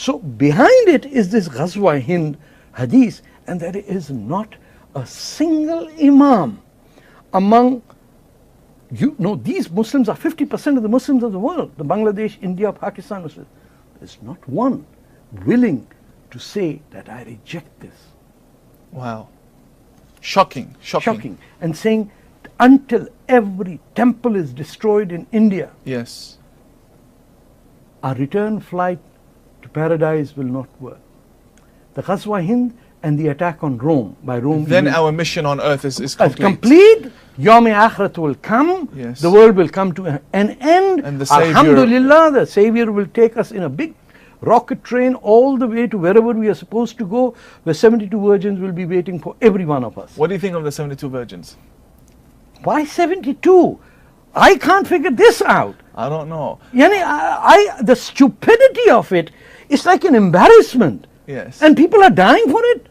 So behind it is this Ghazwa Hind hadith, and there is not a single imam among, you know, these Muslims are 50% of the Muslims of the world, the Bangladesh, India, Pakistan Muslims. There's not one willing to say that I reject this. Wow. Shocking. And saying, until every temple is destroyed in India, Yes. our return flight to paradise will not work. The Ghazwa Hind and the attack on Rome, by Rome. Then our mission on earth is complete. Complete. Yawm Akhirat will come. Yes. The world will come to an end. And the Savior, Alhamdulillah, the Savior will take us in a big rocket train all the way to wherever we are supposed to go, where 72 virgins will be waiting for every one of us. What do you think of the 72 virgins? Why 72? I can't figure this out. I don't know. Yani, the stupidity of it is like an embarrassment. Yes. And people are dying for it.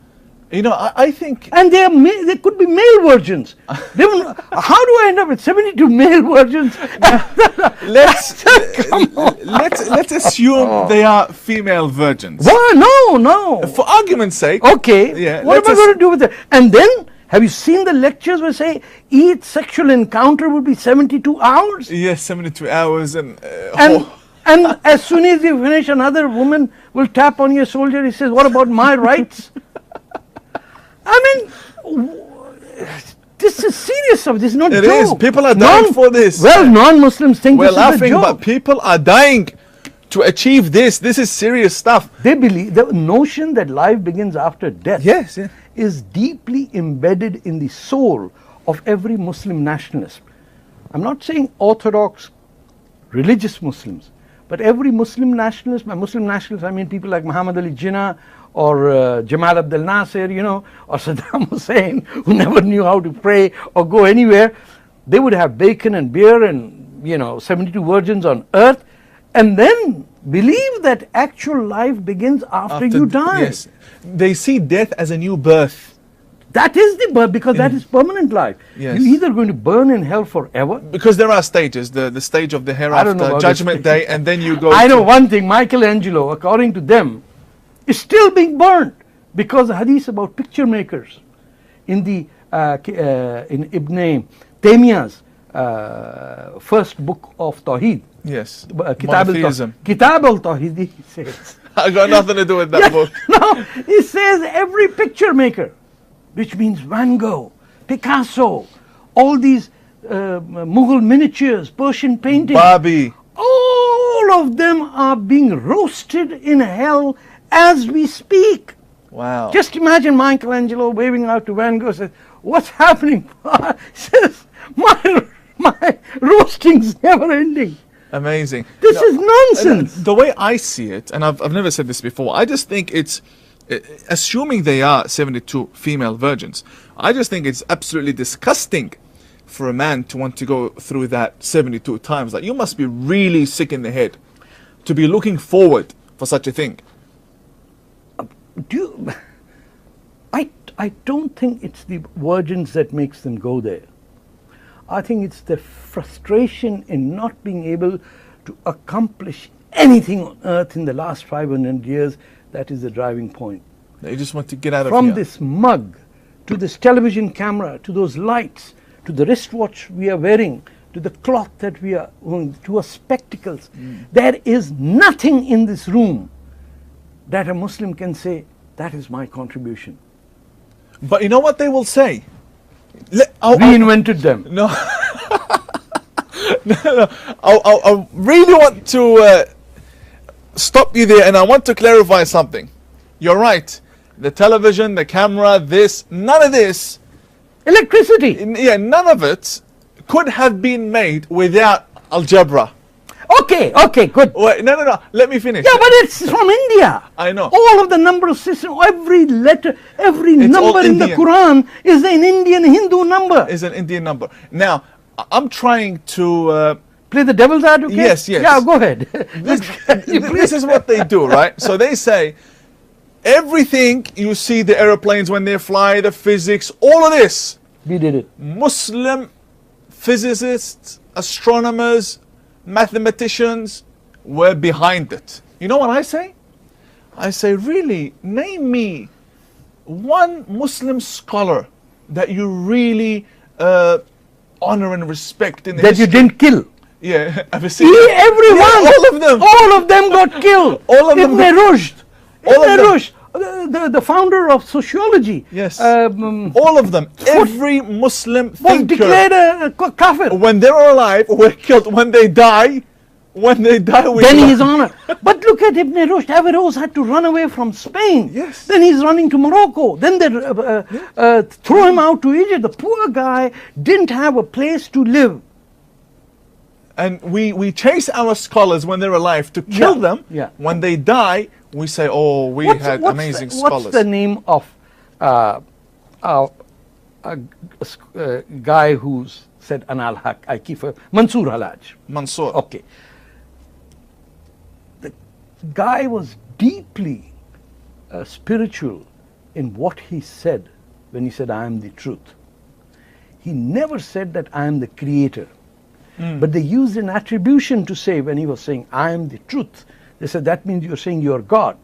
You know, I think... And they could be male virgins. How do I end up with 72 male virgins? Let's assume they are female virgins. Well, no. For argument's sake. Okay. Yeah, what am I going to do with it? And then, have you seen the lectures where say each sexual encounter will be 72 hours? Yes, 72 hours and as soon as you finish, another woman will tap on your shoulder. He says, what about my rights? I mean, this is serious stuff. This is not joke. It is. People are dying for this. Well, non-Muslims think we're this laughing, is a joke. but people are dying to achieve this. This is serious stuff. They believe the notion that life begins after death is deeply embedded in the soul of every Muslim nationalist. I'm not saying orthodox religious Muslims, but every Muslim nationalist. By Muslim nationalists, I mean people like Muhammad Ali Jinnah or Jamal Abdel Nasser, you know, or Saddam Hussein, who never knew how to pray or go anywhere. They would have bacon and beer and, 72 virgins on earth, and then believe that actual life begins after you die. Yes. They see death as a new birth. That is the birth, because that is permanent life. Yes. You're either going to burn in hell forever. Because there are stages, the stage of the hereafter, Judgment Day, and then you go. I know one thing, Michelangelo, according to them, is still being burnt, because the hadith about picture makers in the in Ibn Taymiyyah's first book of Tawheed. Yes. Kitab al-Tawheed, he says. I got nothing to do with that book. No, he says every picture maker, which means Van Gogh, Picasso, all these Mughal miniatures, Persian painting, Barbie, all of them are being roasted in hell as we speak. Wow. Just imagine Michelangelo waving out to Van Gogh, says, what's happening? Says, my roasting's never ending. Amazing. This is nonsense. The way I see it, and I've never said this before, I just think it's, assuming they are 72 female virgins, I just think it's absolutely disgusting for a man to want to go through that 72 times. Like, you must be really sick in the head to be looking forward for such a thing. I don't think it's the virgins that makes them go there. I think it's the frustration in not being able to accomplish anything on earth in the last 500 years that is the driving point. You just want to get out of here. From here. This mug, to this television camera, to those lights, to the wristwatch we are wearing, to the cloth that we are wearing, to our spectacles. There is nothing in this room that a Muslim can say, that is my contribution. But you know what they will say? Reinvented them. No. No. I really want to stop you there, and I want to clarify something. You're right. The television, the camera, none of this. Electricity. Yeah, none of it could have been made without algebra. Okay, good. Wait, no. Let me finish. Yeah, but it's from India. I know. All of the number system, every letter, every number in the Quran is an Indian Hindu number. Is an Indian number. Now, I'm trying to play the devil's advocate. Yes. Yeah, go ahead. This is what they do, right? So they say everything you see, the airplanes when they fly, the physics, all of this. We did it. Muslim physicists, astronomers, mathematicians were behind it. You know what I say? I say, really, name me one Muslim scholar that you really honor and respect in the that you didn't kill. Yeah, ever seen Everyone, yeah, all of them got killed. All of them. Ibn Rushd, Ibn Rushd, the founder of sociology. Yes. All of them. Every Muslim was thinker declared a kafir. When they were alive, were killed. When they die, we then he is honored. But look at Ibn Rushd. Averroes had to run away from Spain. Yes. Then he's running to Morocco. Then they throw him out to Egypt. The poor guy didn't have a place to live. And we chase our scholars when they're alive to kill them. Yeah. When they die, we say, oh, we had amazing scholars. What's the name of a guy who's said Anal Haq? I keep Mansoor Halaj. Mansoor. Okay. The guy was deeply spiritual in what he said when he said, I am the truth. He never said that I am the creator. But they used an attribution to say, when he was saying, I am the truth, they said, that means you're saying you're God.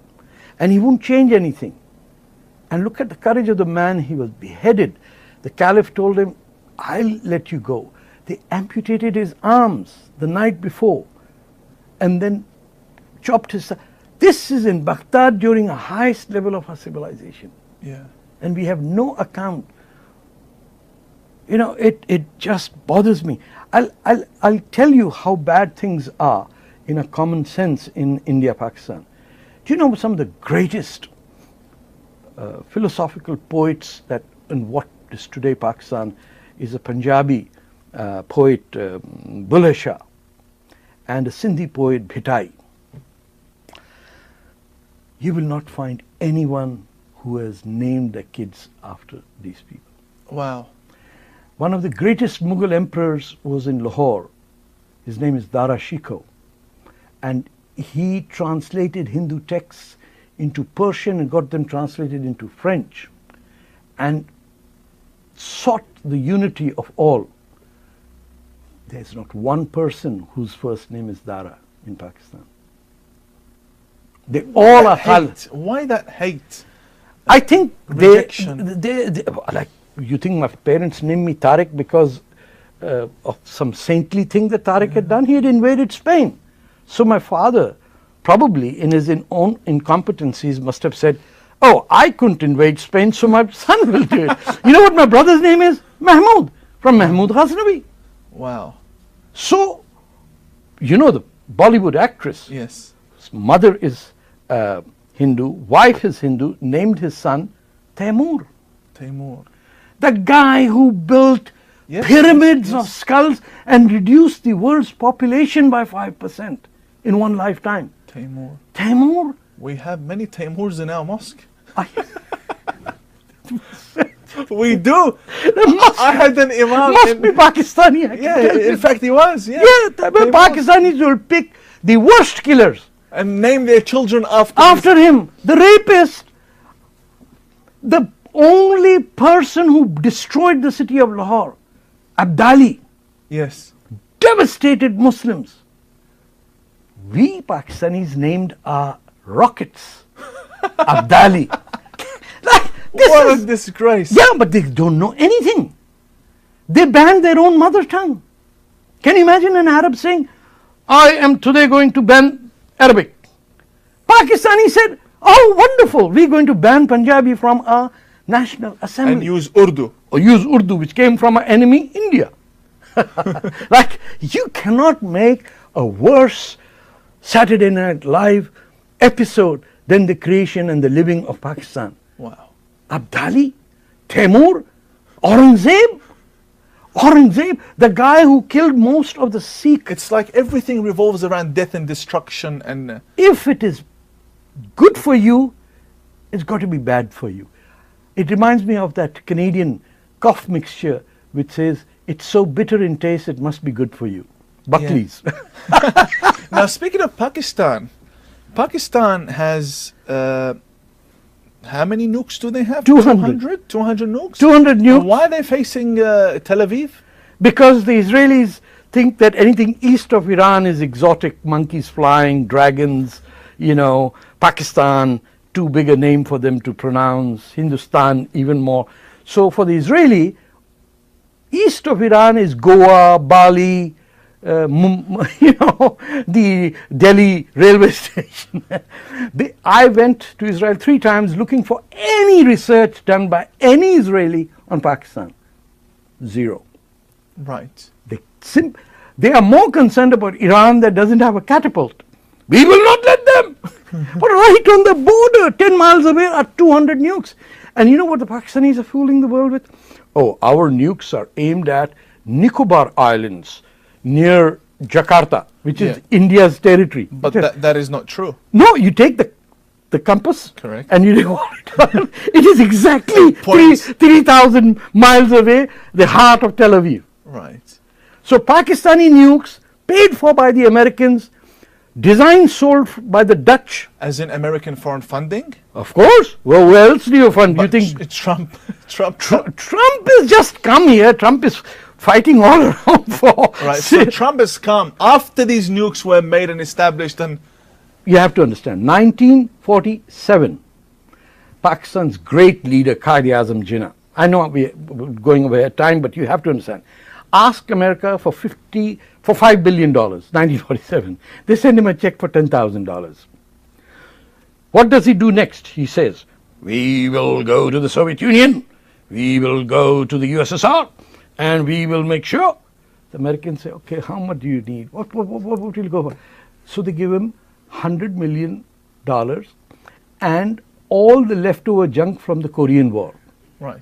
And he won't change anything. And look at the courage of the man. He was beheaded. The caliph told him, I'll let you go. They amputated his arms the night before and then chopped his. This is in Baghdad during a highest level of our civilization. Yeah. And we have no account. You know, it just bothers me. I'll tell you how bad things are in a common sense in India, Pakistan. Do you know some of the greatest philosophical poets that in what is today Pakistan is a Punjabi poet, Mullah Shah, and a Sindhi poet, Bhitai. You will not find anyone who has named their kids after these people. Wow. One of the greatest Mughal emperors was in Lahore. His name is Dara Shikoh. And he translated Hindu texts into Persian and got them translated into French and sought the unity of all. There's not one person whose first name is Dara in Pakistan. They all are Khalid. Why that hate? I think rejection. They like, you think my parents named me Tariq because of some saintly thing that Tariq had done? He had invaded Spain. So my father, probably in his own incompetencies, must have said, oh, I couldn't invade Spain, so my son will do it. You know what my brother's name is? Mahmoud, from Mahmoud Ghaznavi. Wow. So, you know the Bollywood actress. Yes. His mother is Hindu, wife is Hindu, named his son Taimur. Taimur. The guy who built pyramids of skulls and reduced the world's population by 5% in one lifetime. Taimur. Taimur. We have many Taimurs in our mosque. We do. I had an imam. Must be Pakistani. Yeah, in fact he was. Yeah, Pakistanis will pick the worst killers and name their children after him. The rapist, the only person who destroyed the city of Lahore, Abdali. Yes. Devastated Muslims. We Pakistanis named our rockets Abdali. What a disgrace. Yeah, but they don't know anything. They banned their own mother tongue. Can you imagine an Arab saying, I am today going to ban Arabic? Pakistani said, oh, wonderful, we're going to ban Punjabi from our National Assembly. And use Urdu. Or use Urdu, which came from our enemy, India. Like, you cannot make a worse Saturday Night Live episode than the creation and the living of Pakistan. Wow. Abdali, Taimur, Aurangzeb, the guy who killed most of the Sikhs. It's like everything revolves around death and destruction. And if it is good for you, it's got to be bad for you. It reminds me of that Canadian cough mixture which says, it's so bitter in taste, it must be good for you. Buckley's. Yeah. Now, speaking of Pakistan, Pakistan has... how many nukes do they have? 200. 200 nukes? 200 nukes. And why are they facing Tel Aviv? Because the Israelis think that anything east of Iran is exotic, monkeys flying, dragons, you know, Pakistan, too big a name for them to pronounce, Hindustan even more. So for the Israeli, east of Iran is Goa, Bali, the Delhi railway station. I went to Israel 3 times looking for any research done by any Israeli on Pakistan. Zero. Right. They are more concerned about Iran that doesn't have a catapult. We will not let them. But right on the border, 10 miles away, are 200 nukes. And you know what the Pakistanis are fooling the world with? Oh, our nukes are aimed at Nicobar Islands near Jakarta, which is India's territory. But that is not true. No, you take the compass. Correct. And you know it is exactly 3,000 miles away, the heart of Tel Aviv. Right. So Pakistani nukes, paid for by the Americans, designed, sold by the Dutch. As in American foreign funding? Of course. Well, where else do you fund? But you think Trump has just come here. Trump is fighting all around for. Right. So Trump has come after these nukes were made and established, and you have to understand. 1947, Pakistan's great leader Quaid-e-Azam Jinnah. I know we're going over time, but you have to understand. Asked America for $5 billion, 1947. They send him a check for $10,000. What does he do next? He says, we will go to the Soviet Union, we will go to the USSR, and we will make sure. The Americans say, okay, how much do you need? What will you go for? So they give him $100 million and all the leftover junk from the Korean War. Right.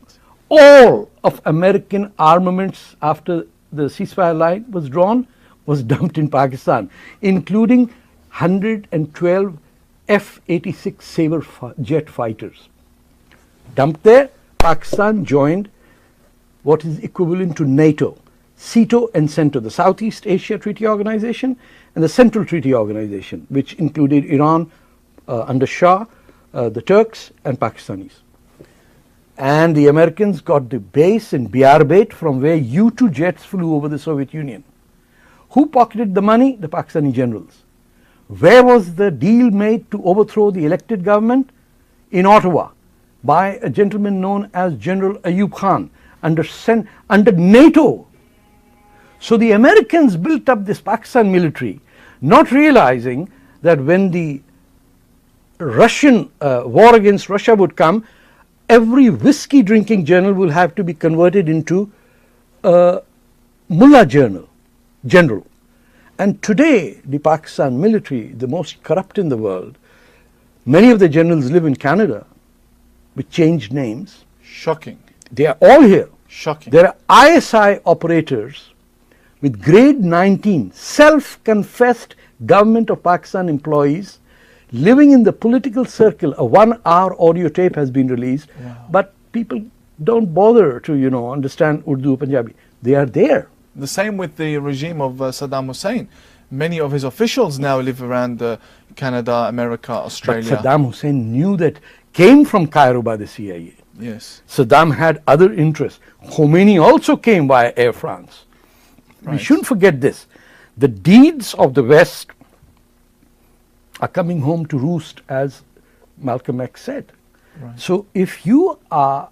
All of American armaments after the ceasefire line was drawn was dumped in Pakistan, including 112 F-86 Sabre jet fighters. Dumped there, Pakistan joined what is equivalent to NATO, SEATO and CENTO, the Southeast Asia Treaty Organization and the Central Treaty Organization, which included Iran under Shah, the Turks and Pakistanis. And the Americans got the base in Diyarbakir from where U-2 jets flew over the Soviet Union. Who pocketed the money? The Pakistani generals. Where was the deal made to overthrow the elected government? In Ottawa, by a gentleman known as General Ayub Khan under NATO. So the Americans built up this Pakistan military, not realizing that when the Russian war against Russia would come, every whiskey drinking general will have to be converted into a Mullah general. And today the Pakistan military, the most corrupt in the world, many of the generals live in Canada with changed names. Shocking. They are all here. Shocking. There are ISI operators with grade 19 self-confessed government of Pakistan employees living in the political circle. A 1-hour audio tape has been released. Wow. But people don't bother to understand Urdu, Punjabi. They are there. The same with the regime of Saddam Hussein. Many of his officials now live around Canada, America, Australia. But Saddam Hussein knew that, came from Cairo by the CIA. Yes. Saddam had other interests. Khomeini also came via Air France. Right. We shouldn't forget this. The deeds of the West are coming home to roost, as Malcolm X said. Right. So if you are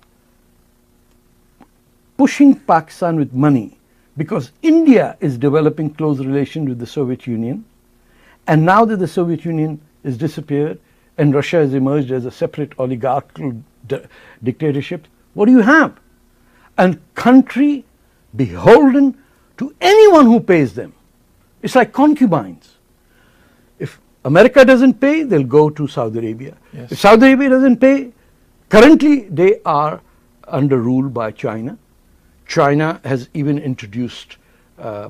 pushing Pakistan with money, because India is developing close relations with the Soviet Union, and now that the Soviet Union has disappeared and Russia has emerged as a separate oligarchical dictatorship, what do you have? A country beholden to anyone who pays them. It's like concubines. If America doesn't pay, they'll go to Saudi Arabia. Yes. If Saudi Arabia doesn't pay, currently they are under rule by China. China has even introduced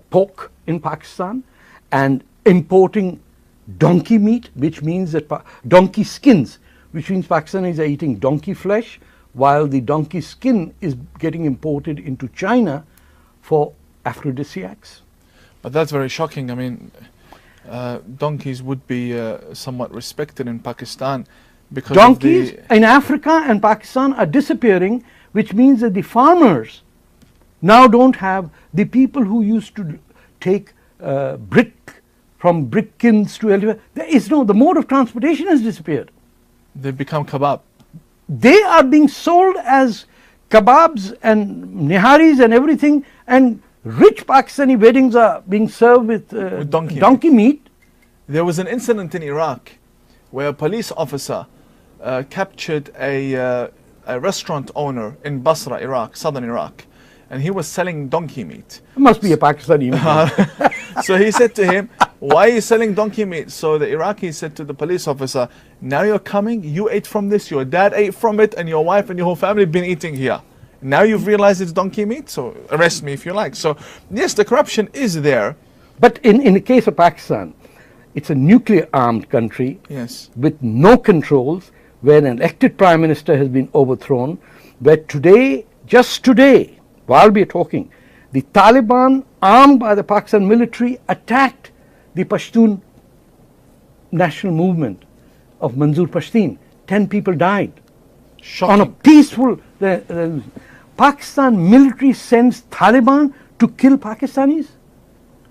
pork in Pakistan and importing donkey meat, which means that donkey skins, which means Pakistanis are eating donkey flesh, while the donkey skin is getting imported into China for aphrodisiacs. But that's very shocking. I mean, donkeys would be somewhat respected in Pakistan because donkeys in Africa and Pakistan are disappearing, which means that the farmers now don't have the people who used to take brick from brick kilns to elevator. There is no, the mode of transportation has disappeared. They become kebab. They are being sold as kebabs and niharis and everything, and rich Pakistani weddings are being served with donkey meat. There was an incident in Iraq where a police officer captured a restaurant owner in Basra, Iraq, southern Iraq, and he was selling donkey meat. It must be a Pakistani. So he said to him, "Why are you selling donkey meat?" So the Iraqi said to the police officer, "Now you're coming, you ate from this, your dad ate from it, and your wife and your whole family have been eating here. Now you've realized it's donkey meat, so arrest me if you like." So yes, the corruption is there. But in the case of Pakistan, it's a nuclear armed country, yes, with no controls, where an elected prime minister has been overthrown, where today, just today, while we are talking, the Taliban, armed by the Pakistan military, attacked the Pashtun national movement of Manzoor Pashtun. 10 people died. Shocking. On a peaceful... Pakistan military sends Taliban to kill Pakistanis?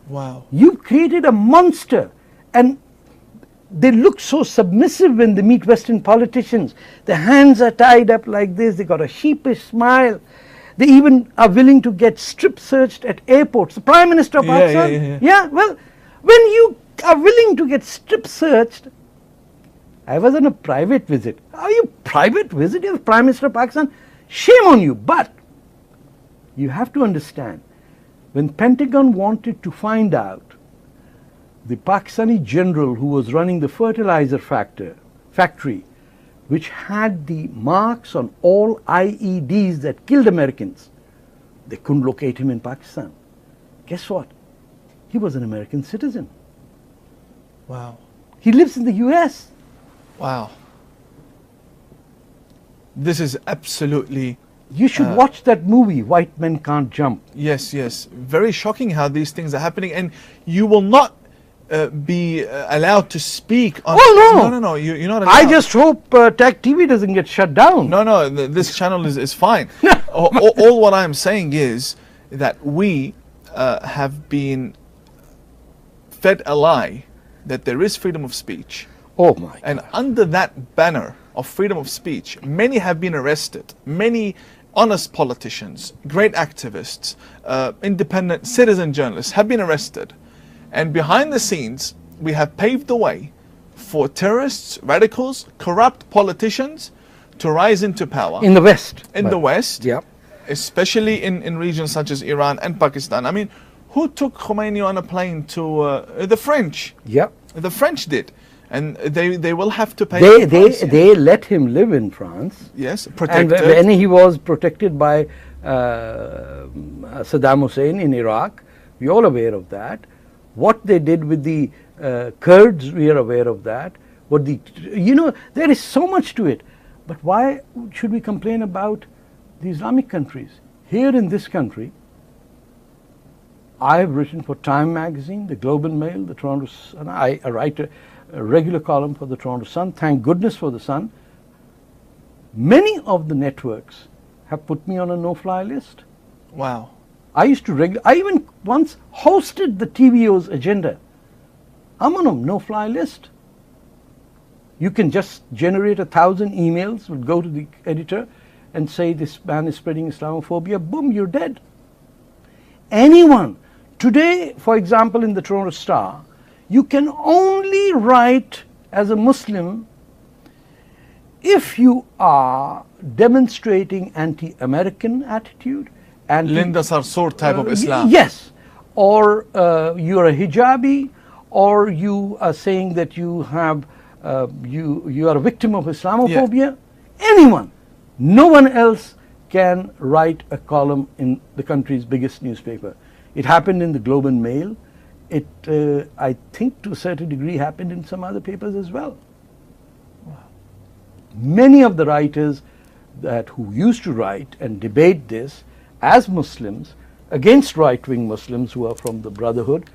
Wow. You've created a monster. And they look so submissive when they meet Western politicians. Their hands are tied up like this. They got a sheepish smile. They even are willing to get strip searched at airports. The Prime Minister of Pakistan. Yeah, well, when you are willing to get strip searched, I was on a private visit. Are you private visit? You're the Prime Minister of Pakistan. Shame on you. But you have to understand, when Pentagon wanted to find out the Pakistani general who was running the fertilizer factory, which had the marks on all IEDs that killed Americans, they couldn't locate him in Pakistan. Guess what? He was an American citizen. Wow. He lives in the US. Wow. This is absolutely... You should watch that movie, White Men Can't Jump. Yes, yes. Very shocking how these things are happening, and you will not be allowed to speak on... Oh, no. No, you're not allowed. I just hope Tech TV doesn't get shut down. No, this channel is fine. all what I'm saying is that we have been fed a lie that there is freedom of speech. Oh my God. And under that banner of freedom of speech, many have been arrested. Many honest politicians, great activists, independent citizen journalists have been arrested. And behind the scenes, we have paved the way for terrorists, radicals, corrupt politicians to rise into power. In the West. In the West. Yeah. Especially in regions such as Iran and Pakistan. I mean, who took Khomeini on a plane to the French? Yeah. The French did. And they will have to pay. They let him live in France. Yes, protected. And when he was protected by Saddam Hussein in Iraq, we're all aware of that. What they did with the Kurds, we are aware of that. There is so much to it. But why should we complain about the Islamic countries? Here in this country, I have written for Time magazine, the Global Mail, the Toronto Sun. I write a regular column for the Toronto Sun. Thank goodness for the Sun. Many of the networks have put me on a no-fly list. Wow. I even once hosted the TVO's agenda. I'm on a no-fly list. You can just generate 1,000 emails, will go to the editor and say this man is spreading Islamophobia. Boom, you're dead. Anyone. Today, for example, in the Toronto Star, you can only write as a Muslim if you are demonstrating anti-American attitude. Linda Sarsour type of Islam. Yes. Or you're a hijabi, or you are saying that you have you are a victim of Islamophobia. Yeah. Anyone. No one else can write a column in the country's biggest newspaper. It happened in the Globe and Mail. It, I think to a certain degree, happened in some other papers as well. Wow. Many of the writers who used to write and debate this as Muslims against right-wing Muslims who are from the Brotherhood